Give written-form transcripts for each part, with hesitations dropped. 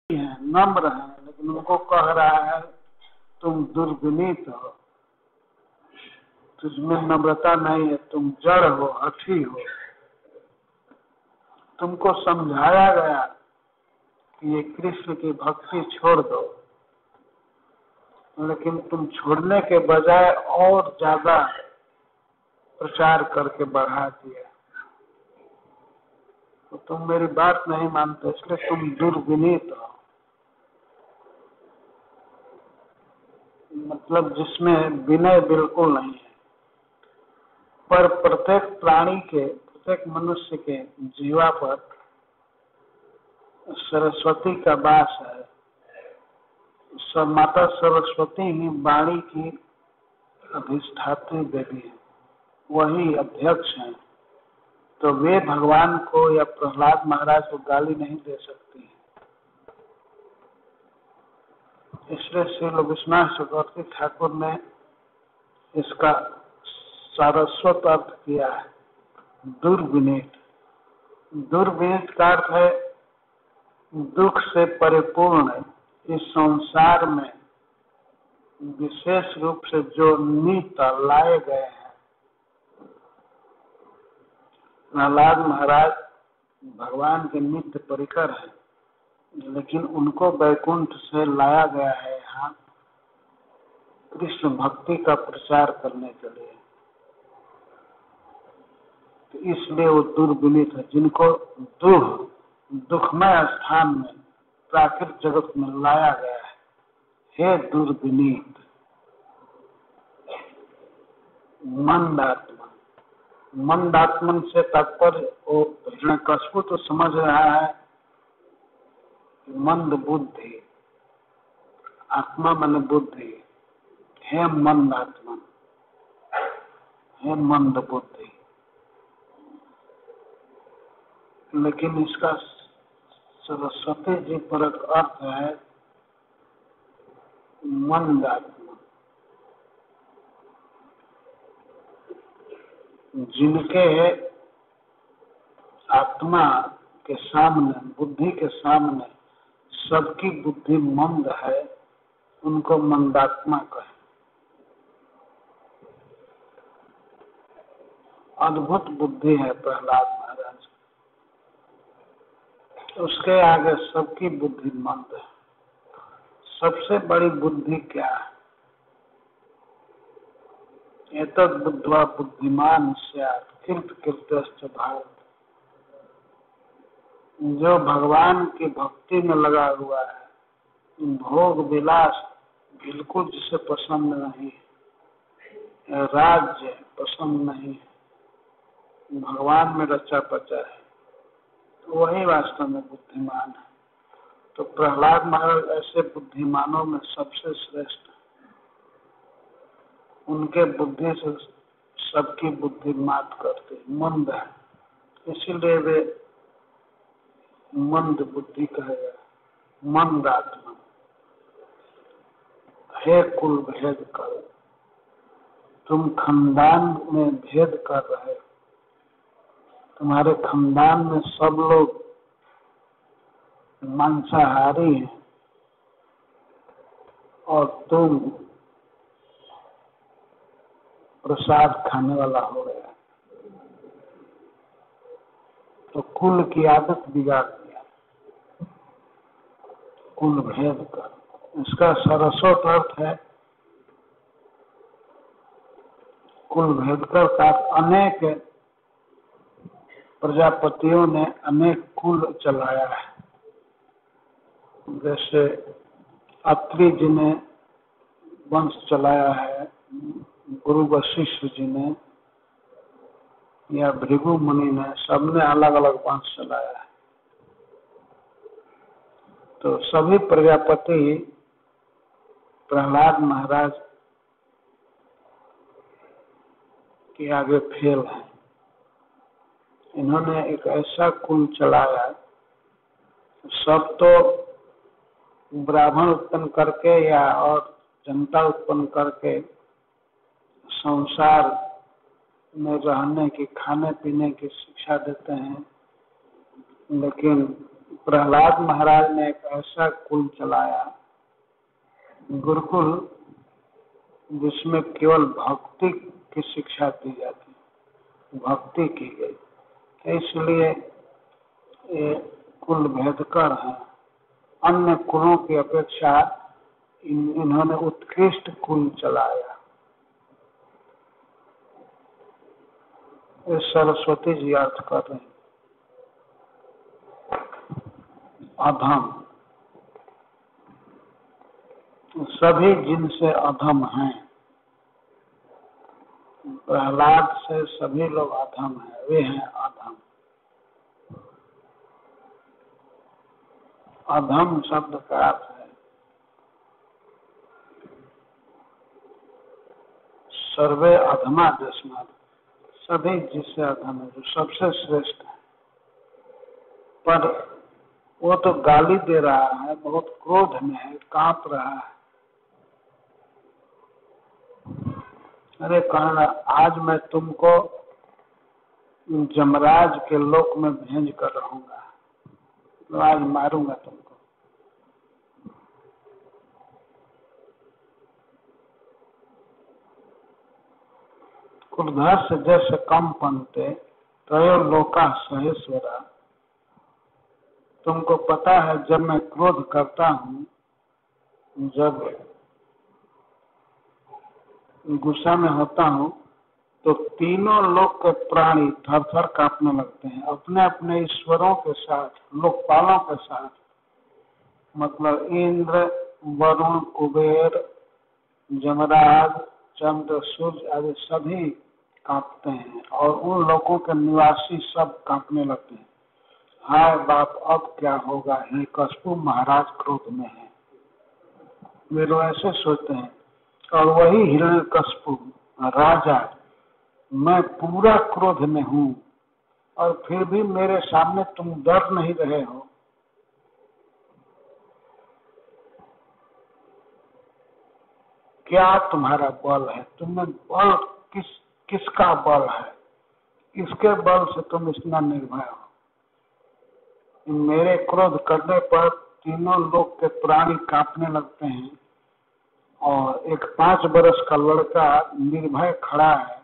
हैं, नम्र हैं, लेकिन उनको कह रहा है तुम दुर्विनीत हो, तुझमें नम्रता नहीं है, तुम जड़ हो, हठी हो। तुमको समझाया गया कि ये कृष्ण की भक्ति छोड़ दो, लेकिन तुम छोड़ने के बजाय और ज्यादा प्रचार करके बढ़ा दिया। तो तुम मेरी बात नहीं मानते, इसलिए तुम दुर्विनीत हो। मतलब जिसमें विनय बिल्कुल नहीं है। पर प्रत्येक प्राणी के, प्रत्येक मनुष्य के जीवा पर सरस्वती का वास है। माता सरस्वती ही वाणी की अधिष्ठात्री देवी है, वही अध्यक्ष हैं। तो वे भगवान को या प्रहलाद महाराज को गाली नहीं दे सकती। इसलिए श्री विश्वनाथ चक्रवर्ती ठाकुर ने इसका सारस्वत अर्थ किया है, दुर्विनीत। दुर्विनीत का अर्थ है दुख से परिपूर्ण इस संसार में विशेष रूप से जो नीत लाए गए हैं। प्रहलाद महाराज भगवान के नित्य परिकर हैं, लेकिन उनको वैकुंठ से लाया गया है यहाँ कृष्ण भक्ति का प्रचार करने के लिए। तो इसलिए वो दुर्विनीत है, जिनको दुखमय स्थान में प्राकृतिक जगत में लाया गया है। हे दुर्विनीत मंदात्मन। मंदात्मन से तात्पर्य वो हिरण्यकशिपु तो समझ रहा है मंद बुद्धि, आत्मा मन बुद्धि। हे मंदात्मन, हे मंद बुद्धि। लेकिन इसका सरस्वती जी पर अर्थ है मंदात्मा, जिनके आत्मा के सामने, बुद्धि के सामने सबकी बुद्धि मंद है, उनको मंदात्मा कहे। अद्भुत बुद्धि है प्रहलाद महाराज, उसके आगे सबकी बुद्धि मंद है। सबसे बड़ी बुद्धि क्या है? एतद् बुद्ध्वा बुद्धिमान स्यात् कृतकृत्यश्च भारत। जो भगवान की भक्ति में लगा हुआ है, भोग विलास बिल्कुल जिसे पसंद नहीं, राज्य पसंद नहीं, भगवान में रचा पचा है, तो वही वास्तव में बुद्धिमान है। तो प्रहलाद महाराज ऐसे बुद्धिमानों में सबसे श्रेष्ठ है। उनके बुद्धि से सबकी बुद्धि मात करते, मंद है, इसीलिए वे मंद बुद्धि कहे गए, मंद आत्मा। हे कुल भेद कर, तुम खानदान में भेद कर रहे हो। तुम्हारे खानदान में सब लोग मांसाहारी हैं और तुम प्रसाद खाने वाला हो गया, तो कुल की आदत बिगाड़ दिया। कुल भेद कर, इसका सरस्वत अर्थ है कुल भेद कर का अनेक प्रजापतियों ने अनेक कुल चलाया है। जैसे अत्रि जी ने वंश चलाया है, गुरु वशिष्ठ जी ने या भृगु मुनि ने, सबने अलग अलग वंश चलाया है। तो सभी प्रजापति प्रहलाद महाराज के आगे फेल है। इन्होंने एक ऐसा कुल चलाया, सब तो ब्राह्मण उत्पन्न करके या और जनता उत्पन्न करके संसार में रहने की, खाने पीने की शिक्षा देते हैं, लेकिन प्रहलाद महाराज ने एक ऐसा कुल चलाया, गुरुकुल, जिसमें केवल भक्ति की शिक्षा दी जाती, भक्ति की गई। इसलिए ये कुल भेदकर है। अन्य कुलों की अपेक्षा इन्होंने उत्कृष्ट कुल चलाया। ये सरस्वती जी अर्थ कर रहे हैं। अधम, सभी जिनसे अधम हैं, प्रहलाद से सभी लोग अधम हैं, वे हैं अधम। अधम शब्द का अर्थ है सर्वे अधमा दस्मात्, सभी जिससे अधम है, जो सबसे श्रेष्ठ है। पर वो तो गाली दे रहा है, बहुत क्रोध में है, कांप रहा है। अरे कहना, आज मैं तुमको जमराज के लोक में भेज कर रहूंगा, तो आज मारूंगा तुमको। क्रोधः से जैसे कम पंते त्रयो लोका सहेश्वरा। तुमको पता है जब मैं क्रोध करता हूँ, जब गुस्सा में होता हूँ, तो तीनों लोक के प्राणी थर थर कांपने लगते हैं, अपने अपने ईश्वरों के साथ, लोकपालों के साथ। मतलब इंद्र, वरुण, कुबेर, जमराज, चंद्र, सूर्य आदि सभी कांपते हैं, और उन लोगों के निवासी सब कांपने लगते हैं। हाय बाप, अब क्या होगा, हिरण्यकशिपु महाराज क्रोध में है। वे लोग ऐसे सोचते हैं। और वही हिरण्यकशिपु राजा, मैं पूरा क्रोध में हूँ, और फिर भी मेरे सामने तुम डर नहीं रहे हो। क्या तुम्हारा बल है? तुम्हें बल किसका बल है? किसके बल से तुम इतना निर्भय हो? मेरे क्रोध करने पर तीनों लोग के प्राणी कांपने लगते हैं, और एक 5 वर्ष का लड़का निर्भय खड़ा है,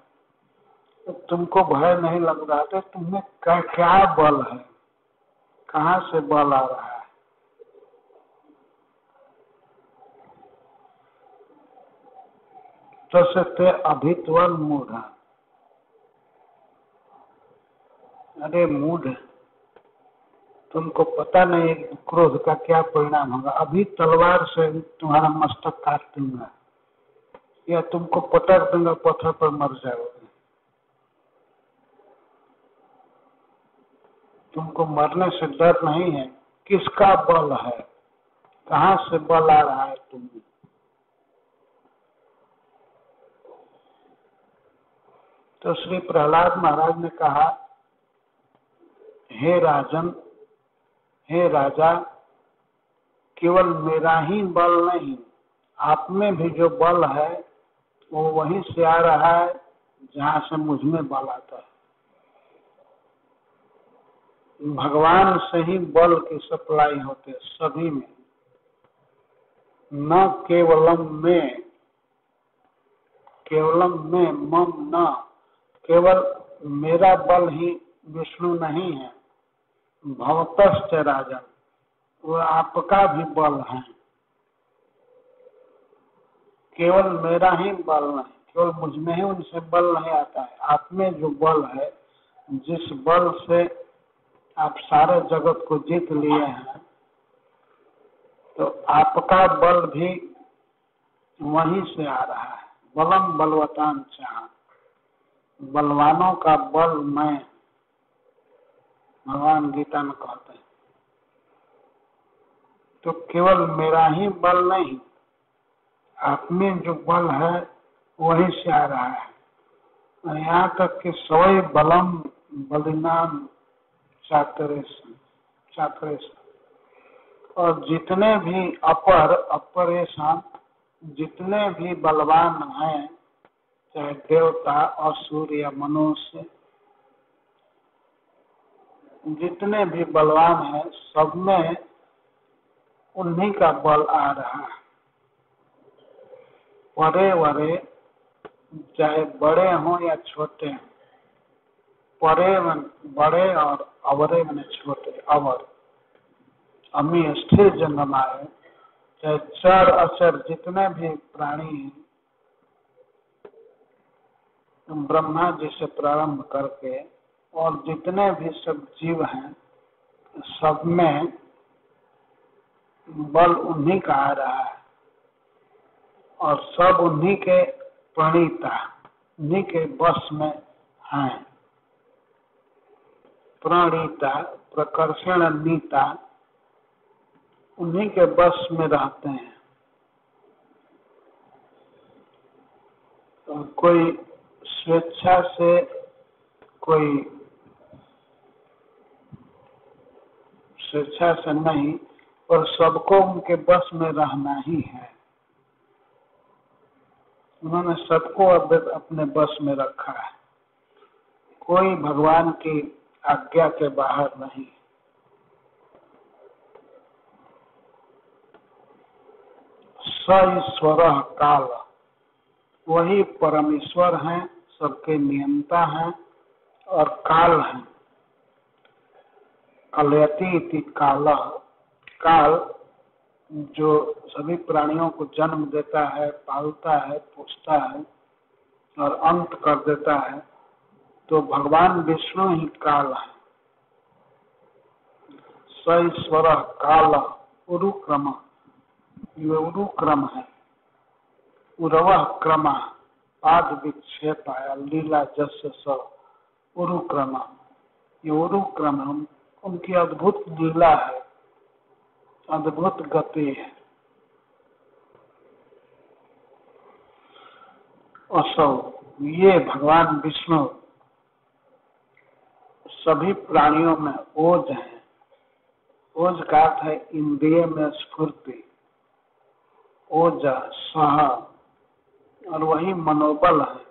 तो तुमको भय नहीं लग रहा? तो तुम्हें क्या बल है? कहाँ से बल आ रहा है? तस्य अभित्वल मूढ़। अरे मूढ़, तुमको पता नहीं क्रोध का क्या परिणाम होगा। अभी तलवार से तुम्हारा मस्तक काट दूंगा, या तुमको पटक दूंगा, पत्थर पर मर जाओगे। तुमको मरने से डर नहीं है। किसका बल है? कहाँ से बल आ रहा है तुम्हें? तो श्री प्रहलाद महाराज ने कहा, हे राजन, हे राजा, केवल मेरा ही बल नहीं, आप में भी जो बल है वो वहीं से आ रहा है जहाँ से मुझ में बल आता है। भगवान से ही बल की सप्लाई होते सभी में, न केवलम में, केवलम में मम न, केवल मेरा बल ही विष्णु नहीं है। भवतश्च राजन, वो आपका भी बल है। केवल मेरा ही बल नहीं, केवल मुझ में ही उनसे बल नहीं आता है। आप में जो बल है, जिस बल से आप सारे जगत को जीत लिए हैं, तो आपका बल भी वहीं से आ रहा है। बलम बलवतान चाह, बलवानों का बल मैं, भगवान गीता में कहते हैं। तो केवल मेरा ही बल नहीं, आप में जो बल है वहीं से आ रहा है। यहाँ तक कि सवै बलम बलिनाम चातरेश, और जितने भी अपरेशान, जितने भी बलवान हैं, चाहे देवता, असुर या मनुष्य, जितने भी बलवान हैं सब में उन्हीं का बल आ रहा है। बड़े बड़े चाहे बड़े हों या छोटे हों, बड़े और अवरे मैंने छोटे, अवर अमी स्थिर जंगमाए, चाहे चर अचर जितने भी प्राणी हैं, ब्रह्मा जी से प्रारंभ करके और जितने भी सब जीव हैं, सब में बल उन्हीं का आ रहा है और सब उन्हीं के प्रणीता, उन्हीं के बस में हैं। प्रणीता प्रकर्षण नीता उन्हीं के बस में रहते हैं। तो कोई स्वेच्छा से, कोई स्वेच्छा से नहीं, और सबको उनके बस में रहना ही है। उन्होंने सबको अपने बस में रखा है, कोई भगवान की आज्ञा के बाहर नहीं। स ईश्वर काल, वही परमेश्वर हैं, सबके नियंता हैं और काल हैं। कलयति इति काल, काल जो सभी प्राणियों को जन्म देता है, पालता है, पोषता है और अंत कर देता है, तो भगवान विष्णु ही काल है। स ईश्वर काल उरुक्रम, ये उरुक्रम है। उरव क्रम पाद विक्षेप लीला जस स उरुक्रम, ये उरुक्रम उनकी अद्भुत लीला है, अद्भुत गति है। असौ, ये भगवान विष्णु सभी प्राणियों में ओज है। ओज का अर्थ है इंद्रिय में स्फूर्ति, ओज सह, और वही मनोबल है।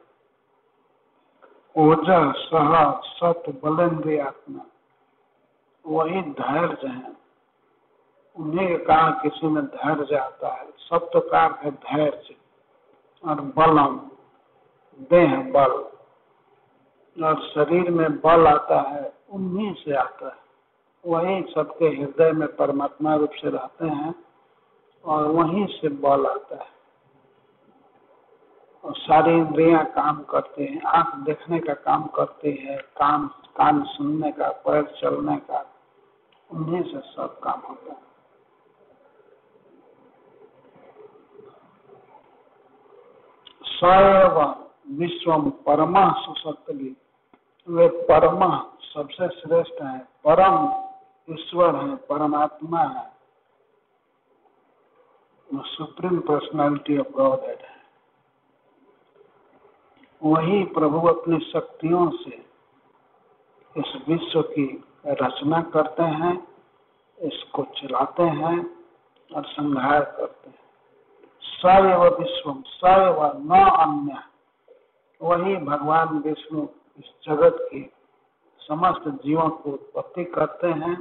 ओज सह सत बलेन्द्रियात्मा, वही धैर्य है। उन्हें कहा किसी में धैर्य आता है, सत्य का अर्थ है धैर्य, और बलम देह बल, और शरीर में बल आता है उन्हीं से आता है। वही सबके हृदय में परमात्मा रूप से रहते हैं और वहीं से बल आता है। और सारी इंद्रियां काम करते हैं, आंख देखने का काम करती है, कान सुनने का, पैर चलने का, उन्हीं से सब काम होता है। सैव विश्वम परम सुशक्ति, वे परम सबसे श्रेष्ठ है, परम ईश्वर है, परमात्मा है, सुप्रीम पर्सनालिटी ऑफ गॉड है। वही प्रभु अपनी शक्तियों से इस विश्व की रचना करते हैं, इसको चलाते हैं और संहार करते हैं। सैव विश्वम, सैव न अन्य, वही भगवान विष्णु इस जगत की समस्त जीवों को उत्पत्ति करते हैं,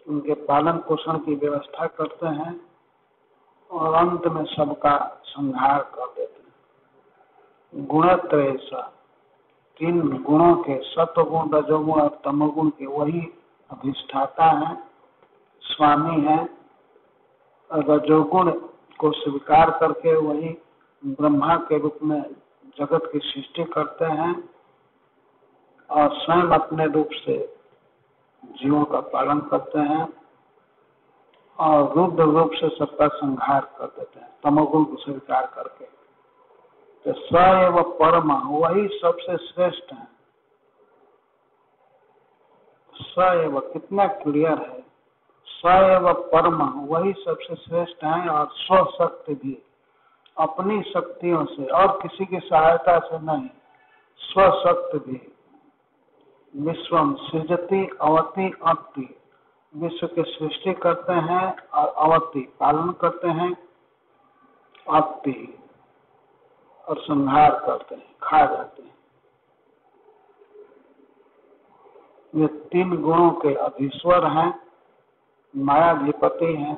उनके पालन पोषण की व्यवस्था करते हैं और अंत में सबका संहार कर देते हैं। गुणत्रय सा, तीन गुणों के, सत्वगुण, रजोगुण और तमोगुण के वही अधिष्ठाता है, स्वामी है। रजोगुण को स्वीकार करके वही ब्रह्मा के रूप में जगत की सृष्टि करते हैं और स्वयं अपने रूप से जीवों का पालन करते हैं और रुद्र रूप से सबका संहार कर देते हैं, तमोगुण को स्वीकार करके। तो सैव परम, वही सबसे श्रेष्ठ है। सैव कितना क्लियर है, सैव परम, वही सबसे श्रेष्ठ है और स्वशक्ति भी, अपनी शक्तियों से और किसी की सहायता से नहीं, स्वशक्ति भी। विश्वम सृजति अवति अति, विश्व की सृष्टि करते हैं और अवति पालन करते हैं, अति और संहार करते हैं, खा जाते हैं। ये 3 गुणों के अधीश्वर हैं, मायाधिपति हैं।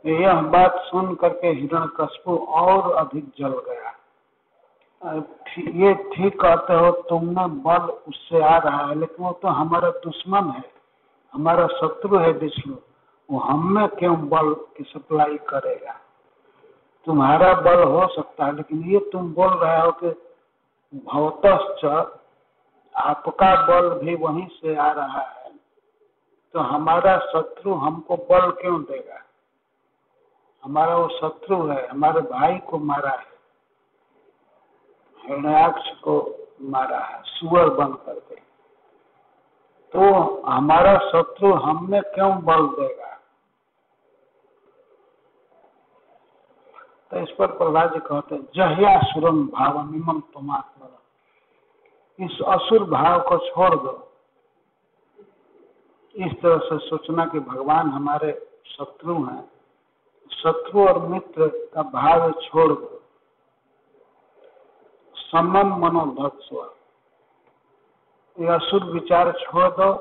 यह बात सुन करके हिरण्यकश्यप और अधिक जल गया। ये ठीक कहते हो, तुमने बल उससे आ रहा है, लेकिन वो तो हमारा दुश्मन है, हमारा शत्रु है विष्णु। वो हमें क्यों बल की सप्लाई करेगा? तुम्हारा बल हो सकता है, लेकिन ये तुम बोल रहे हो कि भवतश्च, आपका बल भी वहीं से आ रहा है, तो हमारा शत्रु हमको बल क्यों देगा? हमारा वो शत्रु है, हमारे भाई को मारा है, हिरण्याक्ष को मारा है सुअर बन करके, तो हमारा शत्रु हमें क्यों बल देगा? तो इस पर प्रहलाद जी कहते हैं, जह्यासुरं भावमिमं त्वमात्मनः, इस असुर भाव को छोड़ दो। इस तरह से सोचना कि भगवान हमारे शत्रु हैं, शत्रु और मित्र का भाव छोड़ दो। समम मनोधत्स्व, ये असुर विचार छोड़ दो,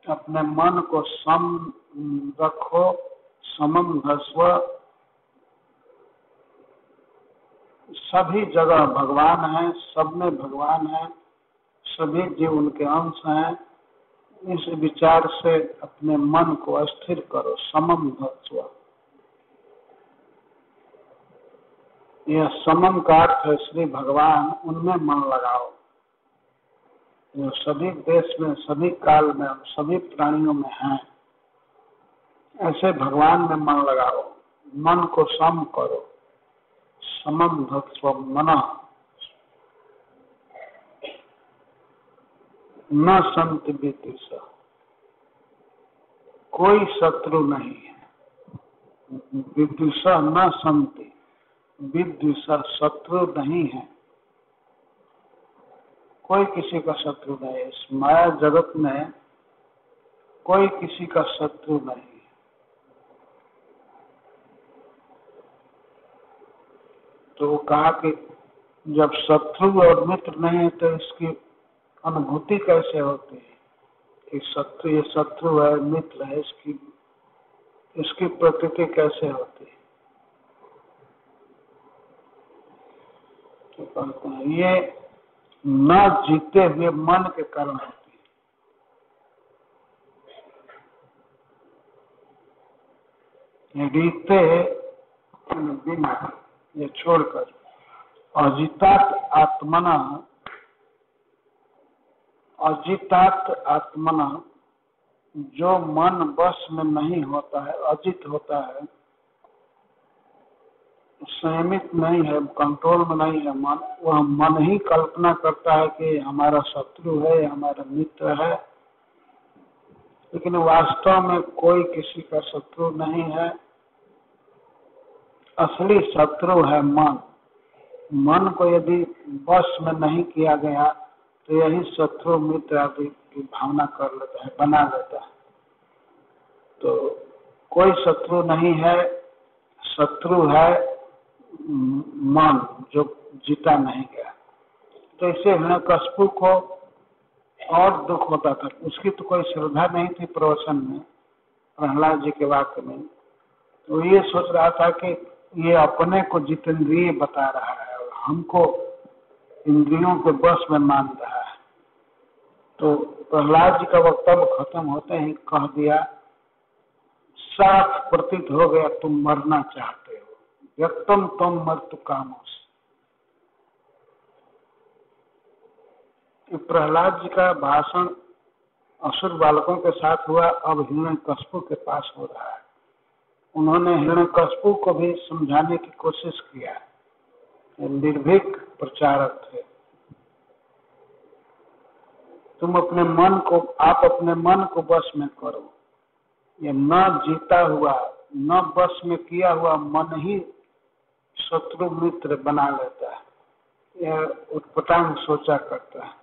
अपने मन को सम रखो, समम धस्व। सभी जगह भगवान है, सब में भगवान है, सभी जीव उनके अंश हैं। इस विचार से अपने मन को स्थिर करो, समम धत्स्व। यह समम का अर्थ है श्री भगवान, उनमें मन लगाओ। जो सभी देश में, सभी काल में, सभी प्राणियों में हैं, ऐसे भगवान में मन लगाओ, मन को सम करो। समम धत्स्व मनः न संति विद्विषः, कोई शत्रु नहीं है। विद्विषः न संति, विद्विषः शत्रु नहीं है, कोई किसी का शत्रु नहीं है। इस माया जगत में कोई किसी का शत्रु नहीं है। तो कहा कि जब शत्रु और मित्र नहीं है तो इसकी अनुभूति कैसे होती है कि शत्रु, ये शत्रु है, मित्र है, इसकी प्रकृति कैसे होती है? तो कहते हैं ये न जीते हुए मन के कारण होती है। जीते बिना, ये छोड़कर अजितात आत्मना, अजितात आत्मना, जो मन बस में नहीं होता है, अजित होता है, संयमित नहीं है, कंट्रोल में नहीं है मन, वह मन ही कल्पना करता है कि हमारा शत्रु है, हमारा मित्र है, लेकिन वास्तव में कोई किसी का शत्रु नहीं है। असली शत्रु है मन। मन को यदि बस में नहीं किया गया तो यही शत्रु मित्र आदि की भावना कर लेता है, बना लेता है। तो कोई शत्रु नहीं है, शत्रु है मन जो जीता नहीं गया। तो इससे हिरण्यकश्यप को और दुख होता था। उसकी तो कोई श्रद्धा नहीं थी प्रवचन में, प्रहलाद जी के वाक्य में। तो ये सोच रहा था कि ये अपने को जितेंद्रिय बता रहा है और हमको इंद्रियों के बस में मान रहा है। तो प्रहलाद जी का वक्तव्य खत्म होते ही कह दिया, साफ प्रतीत हो गया तुम मरना चाहते हो, व्यक्तम तुम मर्तु कामोस। प्रहलाद जी का भाषण असुर बालकों के साथ हुआ, अब हिरण्यकश्यप के पास हो रहा है। उन्होंने हिरण्यकश्यप को भी समझाने की कोशिश किया, निर्भीक प्रचारक थे। तुम अपने मन को, आप अपने मन को बस में करो। ये न जीता हुआ, न बस में किया हुआ मन ही शत्रु मित्र बना लेता है, यह उत्पटांग सोचा करता है।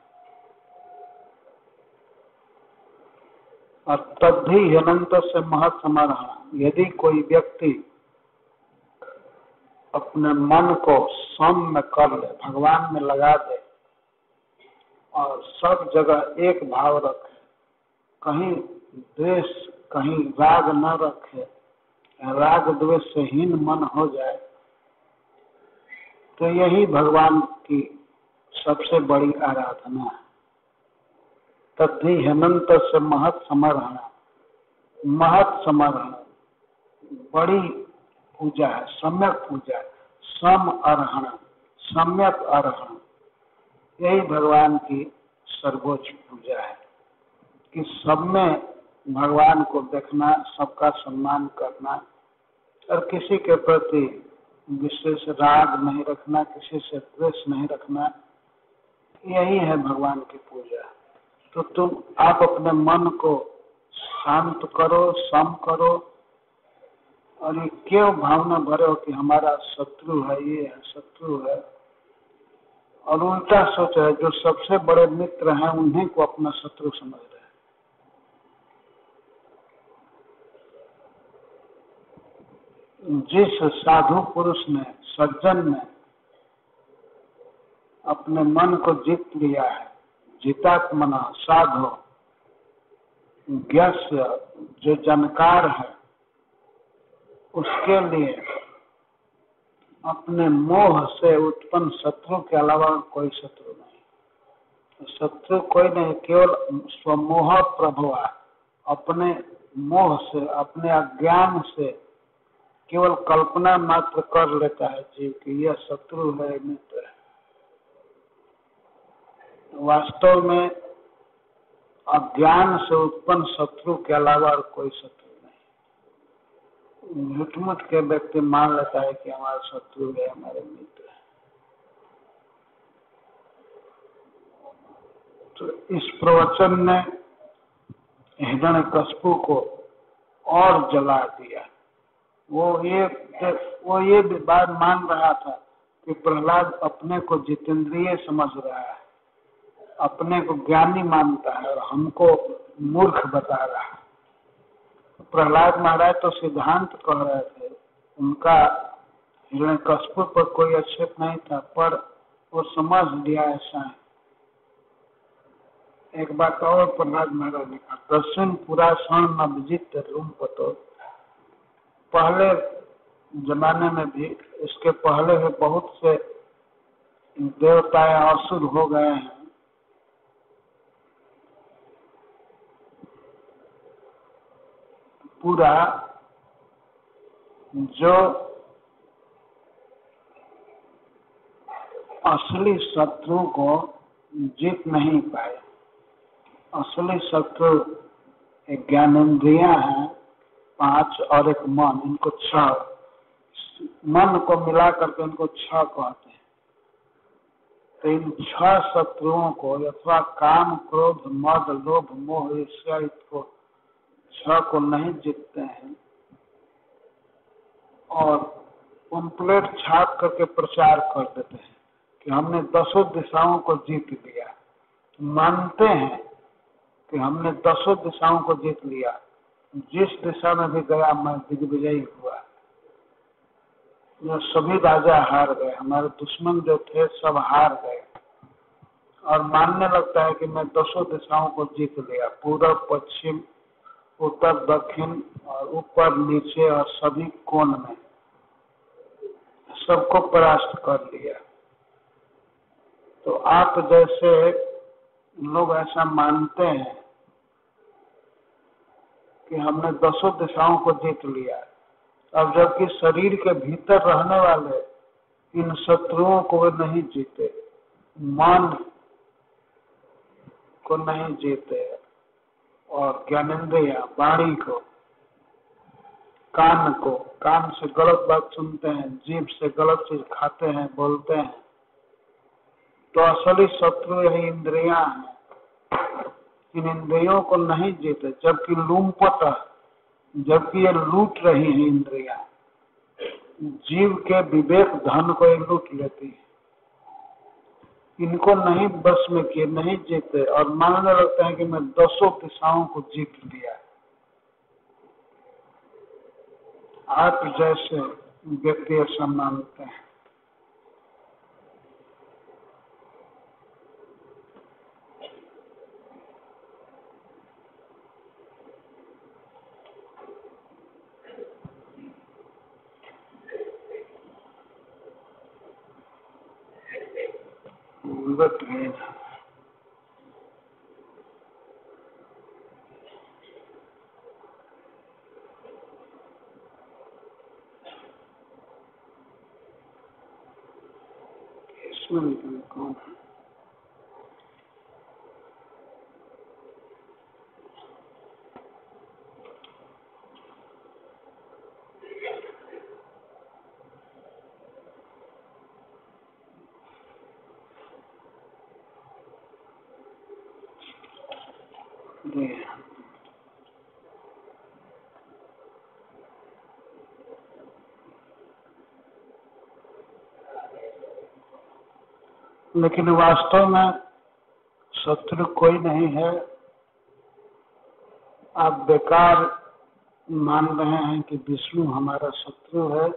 और तब भी अनंत से महत् समाधान, यदि कोई व्यक्ति अपने मन को सम में कर ले, भगवान में लगा दे और सब जगह एक भाव रखे, कहीं द्वेष कहीं राग न रखे, राग द्वेष से हीन मन हो जाए, तो यही भगवान की सबसे बड़ी आराधना है। तद्धि हेमंत से महत समर्हण, महत समर्हण बड़ी पूजा है, सम्यक पूजा है। सम अर्हण, सम्यक अर्हण, यही भगवान की सर्वोच्च पूजा है कि सब में भगवान को देखना, सबका सम्मान करना और किसी के प्रति विशेष राग नहीं रखना, किसी से द्वेष नहीं रखना, यही है भगवान की पूजा। तो तुम आप अपने मन को शांत करो, सम करो, और ये क्यों भावना भरे हो कि हमारा शत्रु है, ये है शत्रु है, और उल्टा सोच है जो सबसे बड़े मित्र हैं उन्हीं को अपना शत्रु समझ रहे हैं। जिस साधु पुरुष ने, सज्जन ने अपने मन को जीत लिया है, जितात्मना साधु ज्ञस्य, जो जानकार है, उसके लिए अपने मोह से उत्पन्न शत्रु के अलावा कोई शत्रु नहीं। शत्रु कोई नहीं, केवल स्वमोह प्रभुआ, अपने मोह से, अपने अज्ञान से केवल कल्पना मात्र कर लेता है जीव कि यह शत्रु है, मित्र है। वास्तव में अज्ञान से उत्पन्न शत्रु के अलावा और कोई शत्रु नहीं। झूठ-मूठ के व्यक्ति मान लेता है कि हमारा शत्रु है, हमारे मित्र है। तो इस प्रवचन ने हिरण्यकश्यप को और जला दिया। वो ये बात मान रहा था कि प्रहलाद अपने को जितेंद्रिय समझ रहा है, अपने को ज्ञानी मानता है और हमको मूर्ख बता रहा है। प्रहलाद महाराज तो सिद्धांत कह रहे थे, उनका हिरण्यकश्यप पर कोई आक्षेप नहीं था, पर वो समझ लिया ऐसा है। एक बात और प्रहलाद महाराज ने कहा, दर्शन पूरा क्षण नवजित रूम पतो। पहले जमाने में भी, इसके पहले भी बहुत से देवताएं असुर हो गए हैं। पूरा जो असली शत्रु को जीत नहीं पाए। असली शत्रु एक ज्ञानेंद्रियां हैं 5 और एक मन, इनको 6, मन को मिला करके इनको 6 कहते हैं। तो इन 6 शत्रुओं को अथवा काम, क्रोध, मद, लोभ, मोह, ईर्ष्या, को 6 को नहीं जीतते हैं और पंपलेट छाप करके प्रचार कर देते हैं कि हमने 10 दिशाओं को जीत लिया। मानते हैं कि हमने 10 दिशाओं को जीत लिया, जिस दिशा में भी गया मैं दिग्विजयी हुआ। यह सभी राजा हार गए, हमारे दुश्मन जो थे सब हार गए, और मानने लगता है कि मैं 10 दिशाओं को जीत लिया, पूर्व, पश्चिम, उत्तर, दक्षिण और ऊपर, नीचे और सभी कोण में सबको परास्त कर लिया। तो आप जैसे लोग ऐसा मानते हैं कि हमने 10 दिशाओं को जीत लिया, अब जबकि शरीर के भीतर रहने वाले इन शत्रुओं को वे नहीं जीते, मन को नहीं जीते, और ज्ञानेंद्रिय, वाणी को, कान को, कान से गलत बात सुनते हैं, जीभ से गलत चीज खाते हैं, बोलते हैं। तो असली शत्रु यही इंद्रियां हैं। इन इंद्रियों को नहीं जीते, जबकि लूमपट, जबकि ये लूट रही है इंद्रियां, जीव के विवेक धन को ये लूट लेती है। इनको नहीं बस में किए, नहीं जीते, और मानने लगते हैं कि मैं 10 दिशाओं को जीत लिया। आप जैसे व्यक्ति ऐसा मानते हैं। विगत है। इसमें कौन है? लेकिन वास्तव में शत्रु कोई नहीं है। आप बेकार मान रहे हैं कि विष्णु हमारा शत्रु है।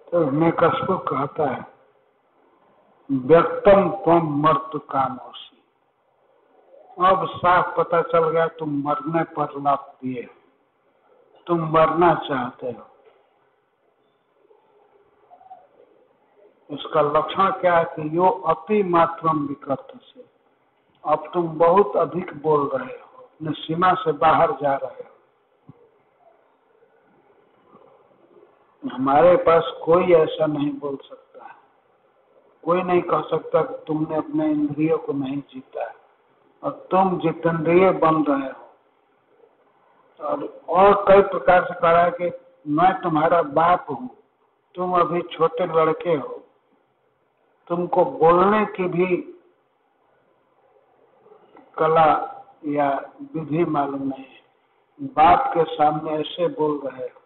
तो हिरण्यकश्यप कहता है व्यक्तम त्वम मर्तु कामोसी। अब साफ पता चल गया तुम मरने पर लाभ दिए, तुम मरना चाहते हो। इसका लक्षण क्या है कि यो अति मात्रम विकर्त से, अब तुम बहुत अधिक बोल रहे हो, अपने सीमा से बाहर जा रहे हो। हमारे पास कोई ऐसा नहीं बोल सकता है, कोई नहीं कह सकता कि तुमने अपने इंद्रियों को नहीं जीता है और तुम जितेंद्रिय बन रहे हो। और कई प्रकार से कहा है कि मैं तुम्हारा बाप हूँ, तुम अभी छोटे लड़के हो, तुमको बोलने की भी कला या विधि मालूम नहीं है, बाप के सामने ऐसे बोल रहे हो।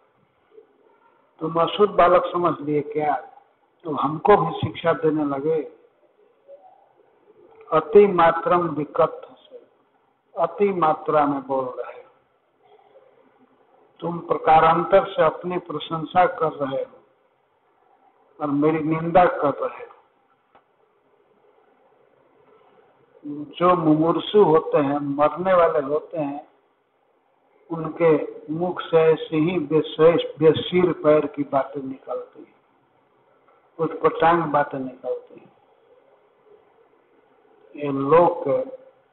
तुम अशुद्ध बालक समझ लिए क्या? तो हमको भी शिक्षा देने लगे। अति मात्रम विकट से, अति मात्रा में बोल रहे हो। तुम प्रकारांतर से अपनी प्रशंसा कर रहे हो और मेरी निंदा कर रहे हो। जो मुमूर्षु होते हैं, मरने वाले होते हैं, उनके मुख से ऐसे ही बेसिर पैर की बातें निकलती हैं, कुछ पटांग बातें निकलती हैं। ये लोक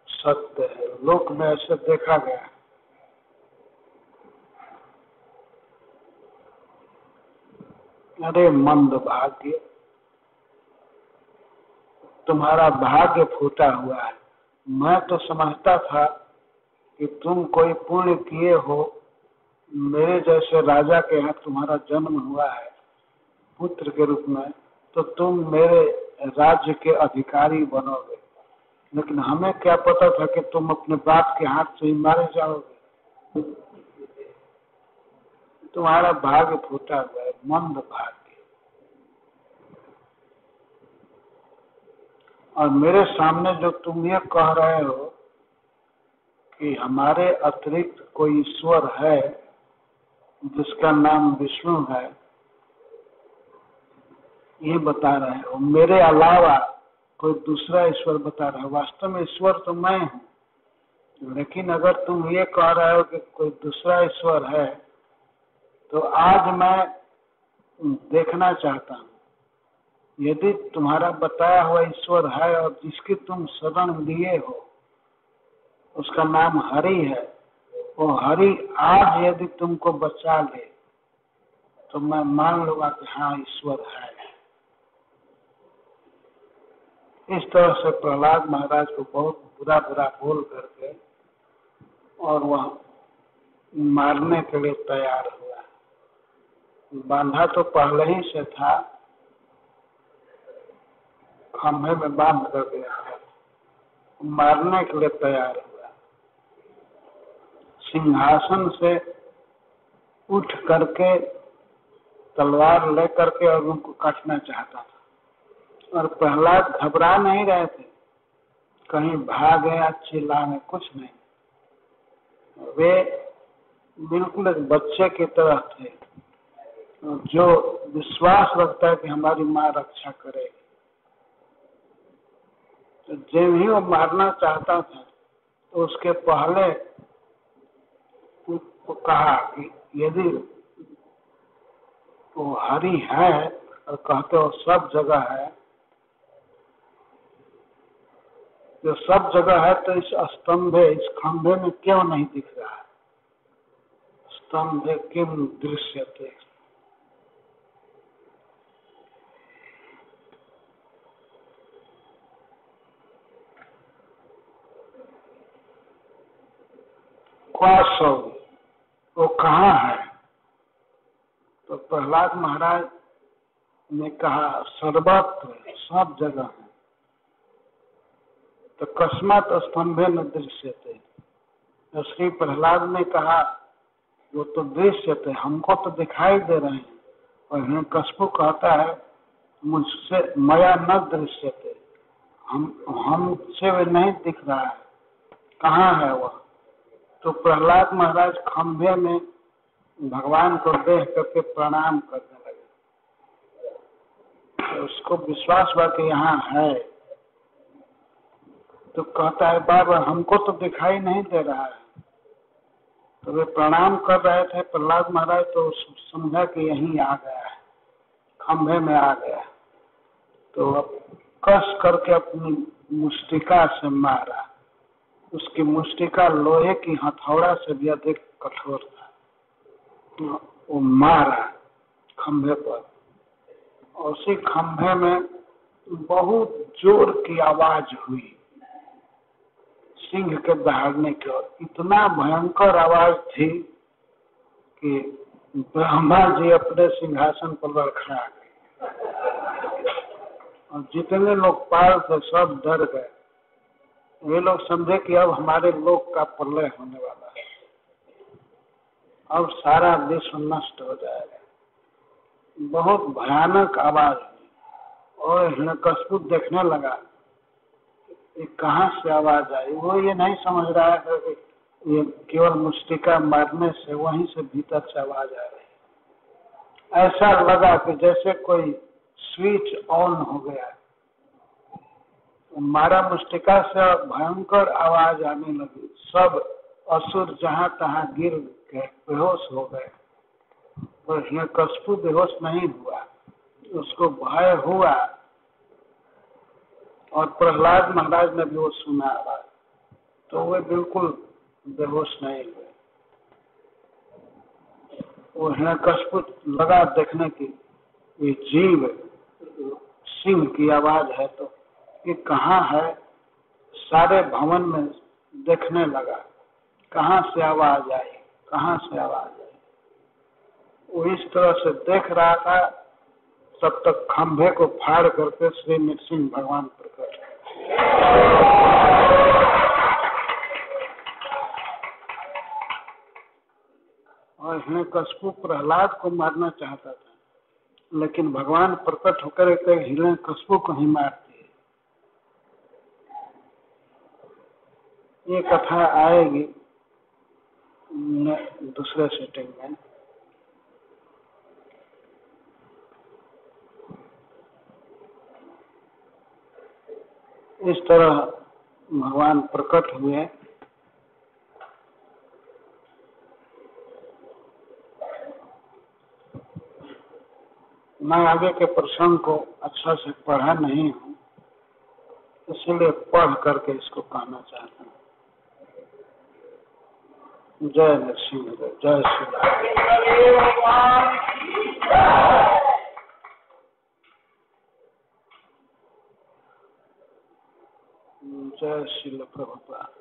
सत्य है, लोक में ऐसे देखा गया है। अरे मंद भाग्य, तुम्हारा भाग्य फूटा हुआ है। मैं तो समझता था कि तुम कोई पुण्य किए हो, मेरे जैसे राजा के यहाँ तुम्हारा जन्म हुआ है पुत्र के रूप में, तो तुम मेरे राज्य के अधिकारी बनोगे। लेकिन हमें क्या पता था कि तुम अपने बाप के हाथ से ही मारे जाओगे। तुम्हारा भाग्य फूटा हुआ है, मंद भाग्य। और मेरे सामने जो तुम ये कह रहे हो कि हमारे अतिरिक्त कोई ईश्वर है जिसका नाम विष्णु है, ये बता रहे हो। मेरे अलावा कोई दूसरा ईश्वर बता रहे हो। वास्तव में ईश्वर तो मैं हूँ, लेकिन अगर तुम ये कह रहे हो कि कोई दूसरा ईश्वर है, तो आज मैं देखना चाहता हूँ, यदि तुम्हारा बताया हुआ ईश्वर है और जिसकी तुम शरण लिए हो उसका नाम हरि है, वो हरि आज यदि तुमको बचा ले तो मैं मान लूंगा कि हाँ ईश्वर है। इस तरह से प्रहलाद महाराज को बहुत बुरा बुरा बोल करके और वह मारने के लिए तैयार हुआ। बांधा तो पहले ही से था, खंभे में बांध कर दिया है, मारने के लिए तैयार हुआ। सिंहासन से उठ करके तलवार लेकर के और उनको काटना चाहता था। और प्रहलाद घबरा नहीं रहे थे, कहीं भागे या चिल्लाने, कुछ नहीं। वे बिल्कुल एक बच्चे की तरह थे जो विश्वास रखता है कि हमारी माँ रक्षा करेगी। तो जब ही वो मारना चाहता था तो उसके पहले वो कहा कि यदि वो हरि है और कहते हो सब जगह है, जो सब जगह है तो इस स्तंभे, इस खंभे में क्यों नहीं दिख रहा है? स्तंभे किम दृश्यते, क्वासौ, वो कहाँ है? तो प्रहलाद महाराज ने कहा सर्वत्र, सब जगह है। तो कस्मात स्तंभे न दृश्यते, तो श्री प्रहलाद ने कहा वो तो दृश्यते, हमको तो दिखाई दे रहे हैं, और हिरण्यकश्यप कहता है मुझसे मया न दृश्यते, हमसे वे नहीं दिख रहा है, कहाँ है वह? तो प्रहलाद महाराज खंभे में भगवान को देख करके प्रणाम करने लगे। तो उसको विश्वास हुआ कि यहाँ है। तो कहता है बाबा हमको तो दिखाई नहीं दे रहा है। तो वे प्रणाम कर रहे थे प्रहलाद महाराज, तो समझा कि यहीं आ गया है, खंभे में आ गया। तो अब कस करके अपनी मुष्टिका से मारा। उसकी मुष्टिका लोहे की हथौड़ा से भी अधिक कठोर था। वो मारा खंभे पर, और उसी खंभे में बहुत जोर की आवाज हुई सिंह के दहाड़ने की। और इतना भयंकर आवाज थी कि ब्रह्मा जी अपने सिंहासन पर लड़खड़ा गए, और जितने लोग पाल थे सब डर गए। वे लोग समझे कि अब हमारे लोक का प्रलय होने वाला है, अब सारा विश्व नष्ट हो जाएगा। बहुत भयानक आवाज हुई, और हिरण्यकश्यप देखने लगा ये कहाँ से आवाज आई। वो ये नहीं समझ रहा है कि ये केवल मुष्टिका मारने से वहीं से भीतर से आवाज आ रही। ऐसा लगा कि जैसे कोई स्विच ऑन हो गया, मारा मुष्टिका से भयंकर आवाज आने लगी। सब असुर जहां तहां गिर गए, बेहोश हो गए। और हिरण्यकश्यप बेहोश नहीं हुआ, उसको भय हुआ, और प्रहलाद महाराज ने भी वो सुना आवाज, तो वे बिल्कुल बेहोश नहीं हुए। वो हिरण्यकश्यप लगा देखने की ये जीव सिंह की आवाज है, तो ये कहाँ है। सारे भवन में देखने लगा कहाँ से आवाज आई, कहाँ से आवाज आई। वो इस तरह से देख रहा था, तब तक खंभे को फाड़ करके श्री नृसिंह भगवान प्रकट। और हिरण्यकश्यप प्रहलाद को मारना चाहता था, लेकिन भगवान प्रकट होकर हिरण्यकश्यप को ही मार दिए। ये कथा आएगी दूसरे सेटिंग में। इस तरह भगवान प्रकट हुए। मैं आगे के प्रसंग को अच्छा से पढ़ा नहीं हूँ, इसलिए पढ़ करके इसको कहना चाहता हूँ। जय नरसिंह, जय श्री राम। जय श्री प्रभुपाद।